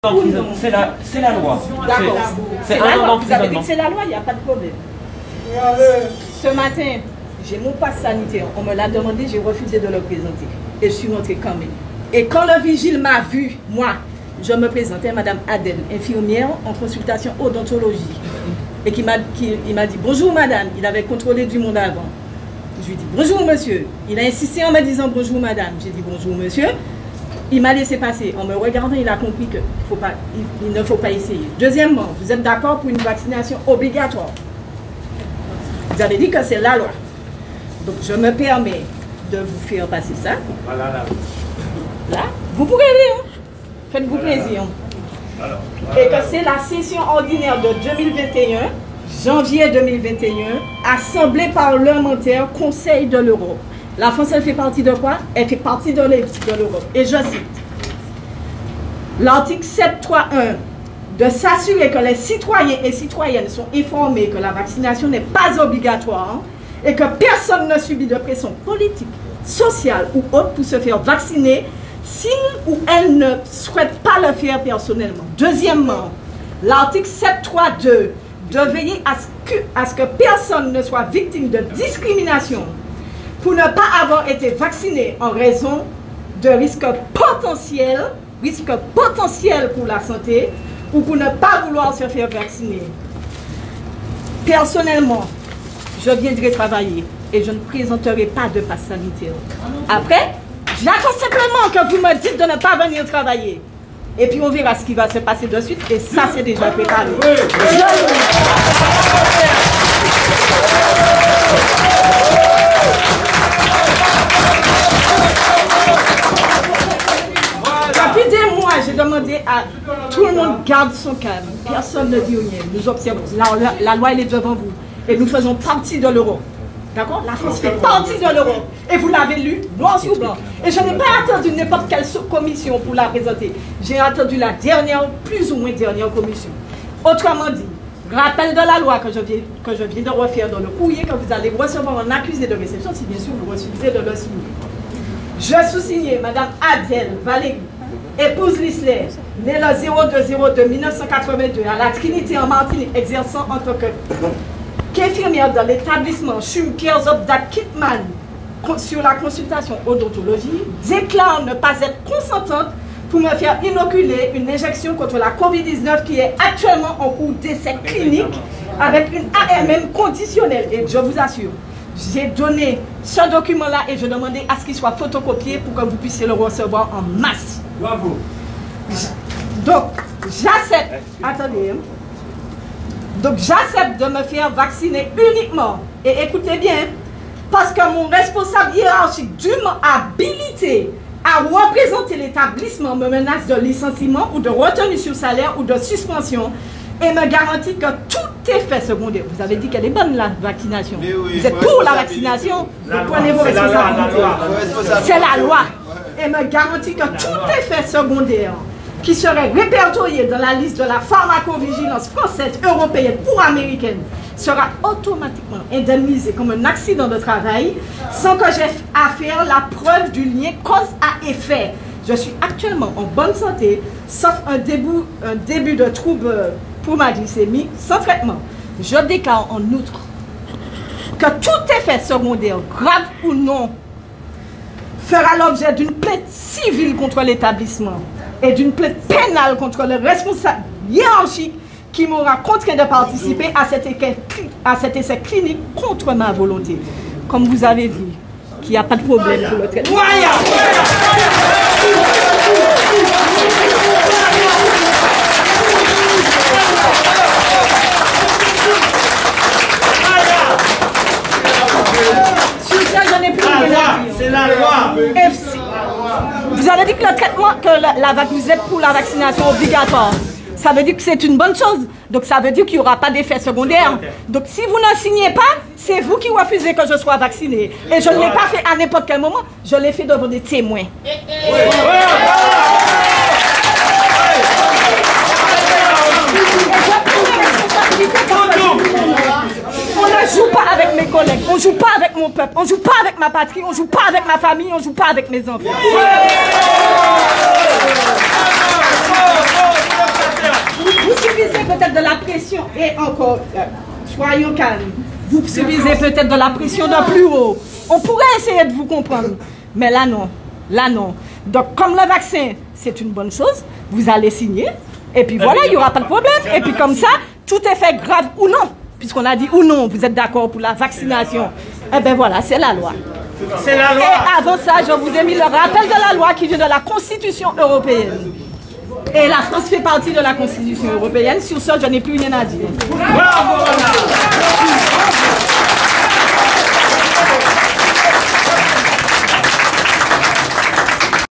C'est la loi. D'accord. C'est un an d'emprisonnement. Vous avez dit que c'est la loi, il n'y a pas de problème. Ce matin, j'ai mon passe sanitaire. On me l'a demandé, j'ai refusé de le présenter. Et je suis rentrée quand même. Et quand le vigile m'a vu, moi, je me présentais, Madame Adèle, infirmière en consultation odontologie. Et il m'a dit bonjour madame. Il avait contrôlé du monde avant. Je lui ai dit bonjour monsieur. Il a insisté en me disant bonjour madame. J'ai dit bonjour monsieur. Il m'a laissé passer. En me regardant, il a compris qu'il ne faut pas essayer. Deuxièmement, vous êtes d'accord pour une vaccination obligatoire. Vous avez dit que c'est la loi. Donc je me permets de vous faire passer ça. Voilà, là, vous pourrez lire. Faites-vous plaisir. Alors, et que c'est la session ordinaire de 2021, janvier 2021, Assemblée parlementaire, Conseil de l'Europe. La France, elle fait partie de quoi? Elle fait partie de l'Europe. Et je cite l'article 7.3.1 de s'assurer que les citoyens et citoyennes sont informés que la vaccination n'est pas obligatoire et que personne ne subit de pression politique, sociale ou autre pour se faire vacciner s'il ou elle ne souhaite pas le faire personnellement. Deuxièmement, l'article 7.3.2 de veiller à ce que personne ne soit victime de discrimination pour ne pas avoir été vacciné en raison de risques potentiels pour la santé ou pour ne pas vouloir se faire vacciner. Personnellement, je viendrai travailler et je ne présenterai pas de passe sanitaire. Après, j'attends simplement que vous me dites de ne pas venir travailler. Et puis on verra ce qui va se passer de suite. Et ça, c'est déjà préparé. Depuis des mois, j'ai demandé à tout le monde garde son calme. Personne ne dit rien. Nous observons. La loi, elle est devant vous. Et nous faisons partie de l'Europe. D'accord? La France fait partie de l'Europe. Et vous l'avez lu, noir sur blanc. Et je n'ai pas attendu n'importe quelle commission pour la présenter. J'ai attendu la dernière, plus ou moins dernière commission. Autrement dit, rappel de la loi que je viens de refaire dans le courrier que vous allez recevoir en accusé de réception, si bien sûr vous refusez de le signer. Je sous-signais Madame Adèle Valérie, épouse Lisler, née le 02/02/1982 à la Trinité en Martinique, exerçant en tant qu'infirmière dans l'établissement Schum-Kerzobda Kitman sur la consultation odontologie, déclare ne pas être consentante pour me faire inoculer une injection contre la COVID-19 qui est actuellement en cours d'essai clinique avec une AMM conditionnelle. Et je vous assure, j'ai donné ce document-là et je demandais à ce qu'il soit photocopié pour que vous puissiez le recevoir en masse. Bravo. Donc, j'accepte. Attendez. Donc, j'accepte de me faire vacciner uniquement. Et écoutez bien, parce que mon responsable hiérarchique dûment habilité à représenter l'établissement me menace de licenciement ou de retenue sur salaire ou de suspension et me garantit que tout effet secondaire. Vous avez dit qu'elle est bonne la vaccination. Oui, vous êtes pour la vaccination, vous prenez vos responsabilités. C'est la loi. Et me garantit que tout effet secondaire qui serait répertorié dans la liste de la pharmacovigilance française, européenne ou américaine sera automatiquement indemnisé comme un accident de travail sans que j'aie à faire la preuve du lien cause à effet. Je suis actuellement en bonne santé, sauf un début de trouble pour ma glycémie sans traitement. Je déclare en outre que tout effet secondaire, grave ou non, fera l'objet d'une plainte civile contre l'établissement et d'une plainte pénale contre le responsable hiérarchique qui m'aura contraint de participer à cet essai clinique contre ma volonté. Comme vous avez vu, qu'il n'y a pas de problème pour le traitement. Sur ça, je n'ai plus rien à dire. C'est la loi. Vous avez dit que le traitement, que vous êtes pour la vaccination obligatoire. Ça veut dire que c'est une bonne chose. Donc ça veut dire qu'il n'y aura pas d'effet secondaire. Donc si vous ne signez pas, c'est vous qui refusez que je sois vacciné. Et je ne l'ai pas fait à n'importe quel moment. Je l'ai fait devant des témoins. On ne joue pas avec mes collègues, on ne joue pas avec mon peuple, on ne joue pas avec ma patrie, on ne joue pas avec ma famille, on ne joue pas avec mes enfants. pression est encore... soyons calmes. Vous subissez peut-être de la pression de plus haut. On pourrait essayer de vous comprendre. Mais là, non. Là, non. Donc, comme le vaccin, c'est une bonne chose, vous allez signer. Et puis voilà, il n'y aura pas de problème. Et puis comme ça, tout est fait grave ou non. Puisqu'on a dit ou non, vous êtes d'accord pour la vaccination. Eh bien voilà, c'est la loi. C'est la loi. Et avant ça, je vous ai mis le rappel de la loi qui vient de la Constitution européenne. Et la France fait partie de la Constitution européenne. Sur ça, je n'ai plus rien à dire. Bravo.